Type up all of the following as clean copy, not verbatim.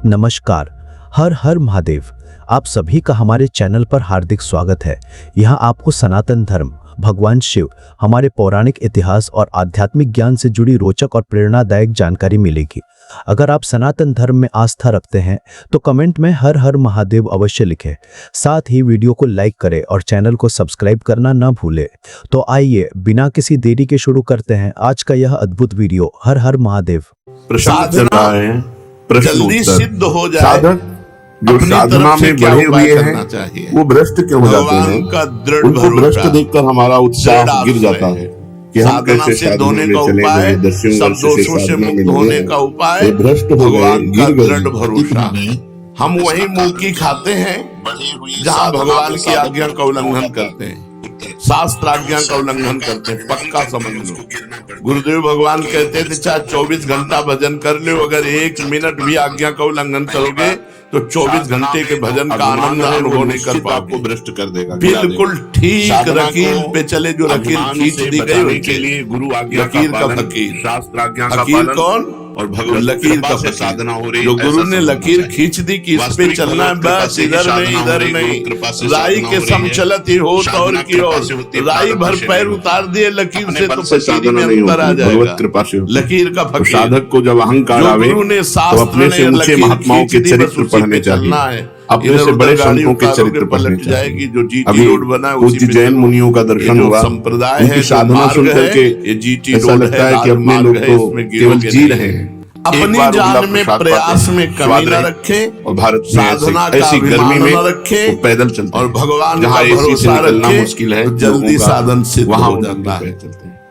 नमस्कार। हर हर महादेव। आप सभी का हमारे चैनल पर हार्दिक स्वागत है। यहाँ आपको सनातन धर्म, भगवान शिव, हमारे पौराणिक इतिहास और आध्यात्मिक ज्ञान से जुड़ी रोचक और प्रेरणादायक जानकारी मिलेगी। अगर आप सनातन धर्म में आस्था रखते हैं तो कमेंट में हर हर महादेव अवश्य लिखें। साथ ही वीडियो को लाइक करें और चैनल को सब्सक्राइब करना ना भूलें। तो आइए बिना किसी देरी के शुरू करते हैं आज का यह अद्भुत वीडियो। हर हर महादेव। जल्दी सिद्ध हो जाए। साधक जो साधना में बढ़े हुए हैं वो भ्रष्ट क्यों हो जाते हैं? उनको भ्रष्ट देखकर हमारा उत्साह गिर जाता है कि हम कैसे साधना में चले गए, दस्युओं वर्ष से साधना में होने का उपाय भ्रष्ट हो गए, गिर गए। हम वही मुंह खाते हैं जहाँ भगवान की आज्ञा का उल्लंघन करते हैं, शास्त्र आज्ञा का उल्लंघन करते हैं। पक्का समझ लो, गुरुदेव भगवान कहते थे चाहे 24 घंटा भजन कर लो, अगर 1 मिनट भी आज्ञा का उल्लंघन करोगे तो 24 घंटे के भजन का आनंद अनुभव नहीं कर पाओगे, आपको भ्रष्ट कर देगा। बिल्कुल ठीक लकीर पे चले, जो लकीर खींच दी गई उनके लिए गुरु आज्ञा लकीर का फकीर, शास्त्र आज्ञा का पालन कौन और भगवान लकीर का साधना हो रही। जो गुरु ने लकीर खींच दी कि इस पे चलना है, बस इधर नहीं, राई के सम चलत ही हो और की ओर, राई भर पैर उतार दिए लकीर से तो फकीरी में अंतर आ जाएगा। कृपा से लकीर का फकीर। साधक को जब अहंकार आवे तो अपने से ऊंचे महात्माओं के चरित्र पढ़ने चाहिए, अपने से बड़े संतों के चरित्र पढ़ने चाहिए। जो जीटी रोड बना है पूज्य जैन मुनियों का दर्शन हुआ, संप्रदाय है, साधना सुन करके ये जीटी रोड लगता है कि अपने लोग तो केवल जी रहे हैं। अपनी जान में प्रयास में कमी न रखे और भारत साधना ऐसी गर्मी में रखे, पैदल चलते और भगवान का भरोसा रखे, मुश्किल है जल्दी साधन सिद्ध हो जाता है।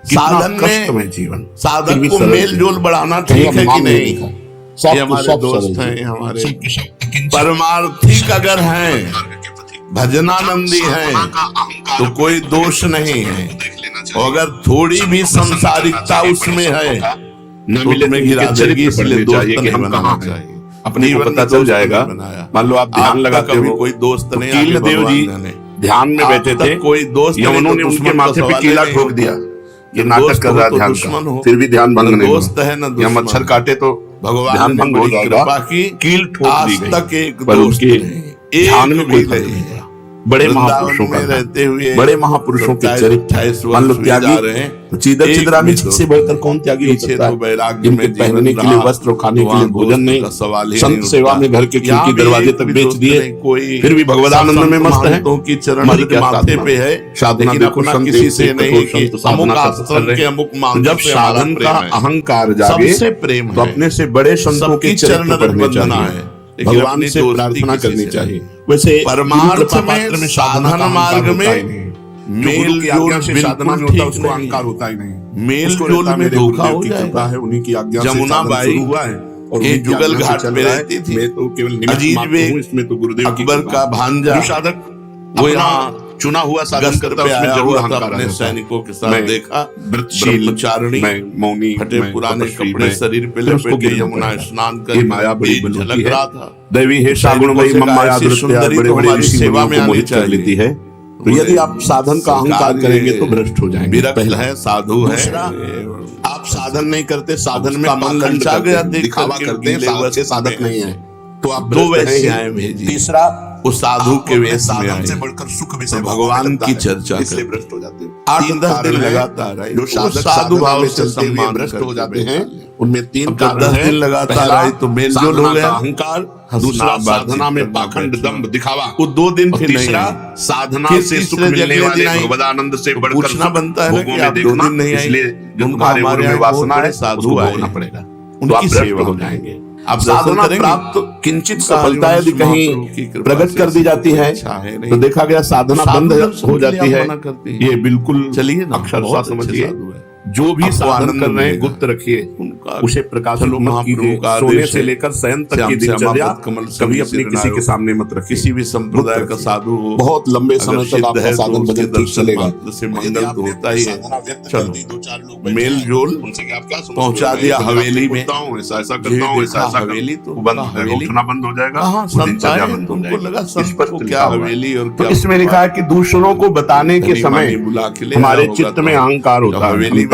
साधन में जीवन साधक को मेल जोल बढ़ाना ठीक है कि नहीं? ये हमारे दोस्त हैं, हमारे परमार्थिक अगर हैं, भजनानंदी हैं तो कोई दोष नहीं है। और अगर थोड़ी भी संसारिकता उसमें है तो तुम्हें गिरा देगी, इसलिए दोस्त नहीं बनाना चाहिए। अपनी पता चल जाएगा। मान लो आप ध्यान लगाते हो, कोई दोस्त नहीं, कील देव जी ध्यान में बैठे थे, कोई दोस्त उन्होंने उनके माथे पे कीला ठोक दिया, ये नाटक कर रहा ध्यान का, फिर भी ध्यान भंग नहीं। दोस्त है ना, या मच्छर काटे तो भगवान भंग हो जाएगा, कील ठोक दी गई, पर उसके ध्यान में कोई फर्क नहीं। बड़े महापुरुषों का रहते हुए, बड़े महापुरुषों के चरित्र, मान लो त्यागी चिदरामी से बढ़कर कौन त्यागी हो सकता है? जिनके पहनने के लिए वस्त्र, खाने के लिए भोजन नहीं, संत सेवा में घर के खिड़की दरवाजे तक बेच दिए, फिर भी भगवदानंद में मस्त है। की चरण के माथे पे है साधना, देखो किसी से नहीं कि अमुक आश्रम के अमुक मान। जब साधन का अहंकार जागे प्रेम तो अपने से बड़े संतों के चरण पढ़ने है, भगवान से प्रार्थना करनी चाहिए। वैसे परमार्थ में साधना मार्ग में मेल जोल से साधना में होता है, उसको अहंकार होता ही नहीं। मेल जोल में धोखा हो जाता है, उन्हीं की आज्ञा से जमुना बाई हुआ है और ये जुगल घाट पे रहती थी। मैं तो केवल निमित्त मात्र हूं, इसमें तो गुरुदेव अकबर का भांजा साधक वो यहाँ चुना हुआ साधन करता है, उसमें जरूर अहंकार अपने सैनिकों के साथ देखा। ब्रह्मचारिणी, मौनी, फटे पुराने कपड़े शरीर पे लपेटे यमुना स्नान कर माया बड़ी झलक रहा था। देवी है सागुणमयी मम्माया सुंदरी, बड़े बड़े सेवा में आनी लेती है। तो यदि आप साधन का अहंकार करेंगे तो भ्रष्ट हो जाएंगे। विरक्त है, साधु है, आप साधन नहीं करते, साधन में मन ललचा गया, दिखावा करते हैं, साधक नहीं है तो आप दो वैसे आए भेजिए। तीसरा वो साधु के वेश में आए, बढ़कर सुख विषय भगवान की चर्चा, इसलिए भ्रष्ट हो जाते हैं। 8-10 दिन लगातार जो साधु भाव से सम्मान भ्रष्ट हो जाते हैं, उनमें 3-10 दिन लगातार आए तो मेल जोल हो गया, अहंकार। दूसरा साधना में पाखंड, दंभ, दिखावा, वो 2 दिन फिर नहीं। साधना से सुख मिलने वाले भगवदानंद से बढ़कर बनता है कि आप 2 दिन नहीं आए, इसलिए जो हमारे में वासना है साधु होना पड़ेगा, उनकी सेवा हो जाएंगे। आप साधना प्राप्त किंचित सफलता यदि कहीं प्रकट कर दी जाती है तो देखा गया साधना बंद हो जाती है। ये बिल्कुल चलिए अक्षर समझिए, जो भी साधन कर रहे हैं गुप्त रखिए, उसे प्रकाश सोने से लेकर शयन तक की दिनचर्या कभी अपनी किसी के सामने मत रखिए। किसी भी संप्रदाय का साधु हो, बहुत लंबे समय तक आपका साधन भजन ठीक चलेगा, से मंगल तो होता ही है। चलो मेल जोल पहुंचा दिया हवेली में, ऐसा ऐसा करता हूँ, ऐसा ऐसा हवेली तो उठना बंद हो जाएगा। उनको लगा संत को क्या हवेली और क्या। इसमें लिखा है कि दूसरों को बताने के समय हमारे चित्त में अहंकार होता है, हवेली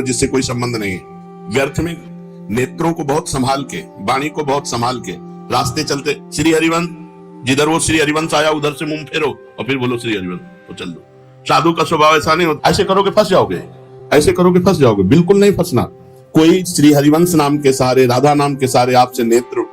करो जिससे कोई संबंध नहीं है। व्यर्थ में नेत्रों को बहुत संभाल के, वाणी को बहुत संभाल के रास्ते चलते, श्री हरिवंश, जिधर वो श्री हरिवंश आया उधर से मुंह फेरो और फिर बोलो श्री हरिवंश, तो चल दो। साधु का स्वभाव ऐसा नहीं होता। ऐसे करोगे फंस जाओगे, ऐसे करोगे फंस जाओगे, बिल्कुल नहीं फंसना। कोई श्री हरिवंश नाम के सहारे, राधा नाम के सहारे आपसे नेत्र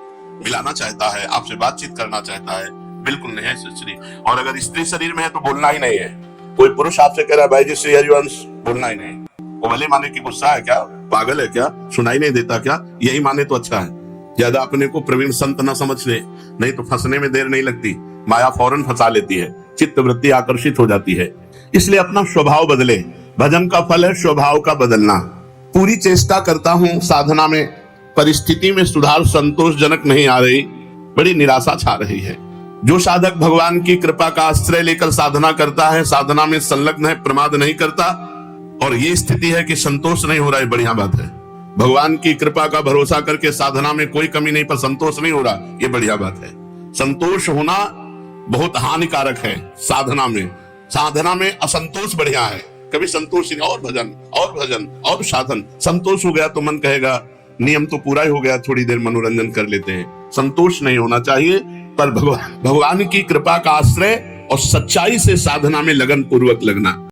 मिलाना चाहता है, आपसे बातचीत करना चाहता है, बिल्कुल नहीं है श्री। और अगर स्त्री शरीर में है तो बोलना ही नहीं है। कोई पुरुष आपसे कह रहा है भाई जी श्री हरिवंश, बोलना ही नहीं। वो भले माने कि गुस्सा है क्या, पागल है क्या, सुनाई नहीं देता क्या, यही माने तो अच्छा है। ज्यादा अपने को प्रवीण संत न समझ ले, नहीं तो फंसने में देर नहीं लगती। माया फौरन फंसा लेती है, चित्त वृत्ति आकर्षित हो जाती है। इसलिए अपना स्वभाव बदले। भजन का फल है स्वभाव का बदलना। पूरी चेष्टा करता हूं साधना में, परिस्थिति में सुधार संतोषजनक नहीं आ रही, बड़ी निराशा छा रही है। जो साधक भगवान की कृपा का आश्रय लेकर साधना करता है, साधना में संलग्न है, प्रमाद नहीं करता, और ये स्थिति है कि संतोष नहीं हो रहा है, बढ़िया बात है। भगवान की कृपा का भरोसा करके साधना में कोई कमी नहीं, पर संतोष नहीं हो रहा, ये बढ़िया बात है। संतोष होना बहुत हानिकारक है साधना में। साधना में असंतोष बढ़िया है। कभी संतोष नहीं, और भजन और भजन और साधन। संतोष हो गया तो मन कहेगा नियम तो पूरा ही हो गया, थोड़ी देर मनोरंजन कर लेते हैं। संतोष नहीं होना चाहिए, पर भगवान की कृपा का आश्रय और सच्चाई से साधना में लगन पूर्वक लगना।